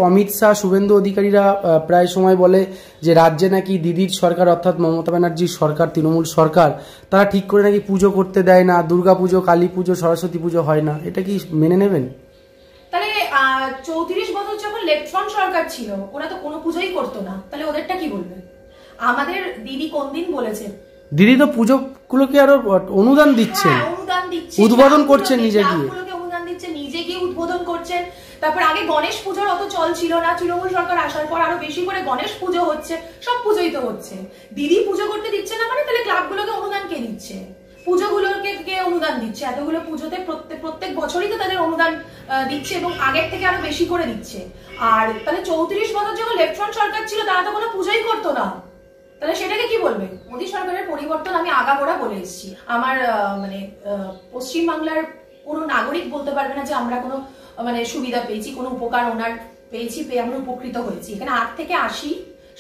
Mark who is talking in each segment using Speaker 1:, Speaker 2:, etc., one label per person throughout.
Speaker 1: অমিত শাহ, শুভেন্দু অধিকারীরা প্রায় সময় বলে যে রাজ্যে নাকি দিদির সরকার অর্থাৎ মমতা ব্যানার্জির সরকার, তৃণমূল সরকার, তারা ঠিক করে নাকি পুজো করতে দেয় না, দুর্গা পুজো, কালী পুজো, সরস্বতী পুজো হয় না। এটা কি মেনে নেবেন?
Speaker 2: তাহলে 34 বছর যখন লেফট ফ্রন্ট সরকার ছিল ওরা তো কোনো পুজোই করতো না, তাহলে ওদেরটা কি বলবে? আমাদের দিদি কোন দিন বলেছে?
Speaker 1: দিদি তো পুজো গুলোকে আরো অনুদান দিচ্ছেন, উদ্বোধন করছেন, নিজে গিয়ে
Speaker 2: অনুদান দিচ্ছে, নিজে গিয়ে উদ্বোধন করছেন। তারপর আগে গণেশ পুজোর অত চল ছিল না, তৃণমূল সরকার আসার পর আরো বেশি করে গণেশ পুজো হচ্ছে, সব পুজোই তো হচ্ছে। দিদি পুজো করতে দিচ্ছে না মানে তাহলে ক্লাবগুলোকে অনুদান কে দিচ্ছে? পুজোগুলোকে কে অনুদান দিচ্ছে? এতগুলো পুজোতে প্রত্যেক বছরই তো তাদের অনুদান দিচ্ছে এবং আগের থেকে আরো বেশি করে দিচ্ছে। আর তাহলে 34 বছর যখন লেফট ফ্রন্ট সরকার ছিল তারা তো কোনো পুজোই করতো না, তাহলে সেটাকে কি বলবে? মোদী সরকারের পরিবর্তন আমি আগাগোড়া বলে এসেছি। আমার মানে পশ্চিমবাংলার কোনো নাগরিক বলতে পারবে না যে আমরা কোনো মানে সুবিধা পেয়েছি, কোনো উপকার ওনার পেয়েছি, পেয়ে আমরা উপকৃত হয়েছি। এখানে 8 থেকে 80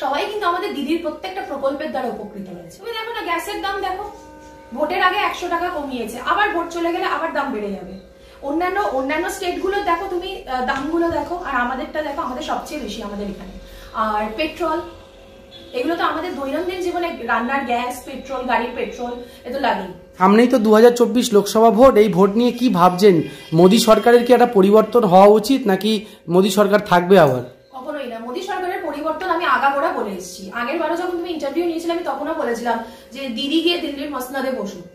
Speaker 2: সবাই কিন্তু আমাদের দিদির প্রত্যেকটা প্রকল্পের দ্বারা উপকৃত হয়েছে। তুমি দেখো না, গ্যাসের দাম দেখো, ভোটের আগে 100 টাকা কমিয়েছে, আবার ভোট চলে গেলে আবার দাম বেড়ে যাবে। অন্যান্য স্টেটগুলো দেখো তুমি, দামগুলো দেখো, আর আমাদেরটা দেখো, আমাদের সবচেয়ে বেশি আমাদের এখানে। আর পেট্রোল, এগুলো তো আমাদের দৈনন্দিন জীবনে, রান্নার গ্যাস, পেট্রোল, গাড়ির পেট্রোল, এ তো লাগেই।
Speaker 1: সামনেই তো 2024 লোকসভা ভোট, এই ভোট নিয়ে কি ভাবছেন? মোদী সরকারের কি একটা পরিবর্তন হওয়া উচিত নাকি মোদী সরকার থাকবে আবার?
Speaker 2: কখনোই না। মোদী সরকারের পরিবর্তন আমি আগাগোড়া বলে এসেছি। আগের বারও যখন তুমি ইন্টারভিউ নিয়েছিলে আমি তখনও বলেছিলাম যে দিদি গিয়ে দিল্লির মসনদে বসুক।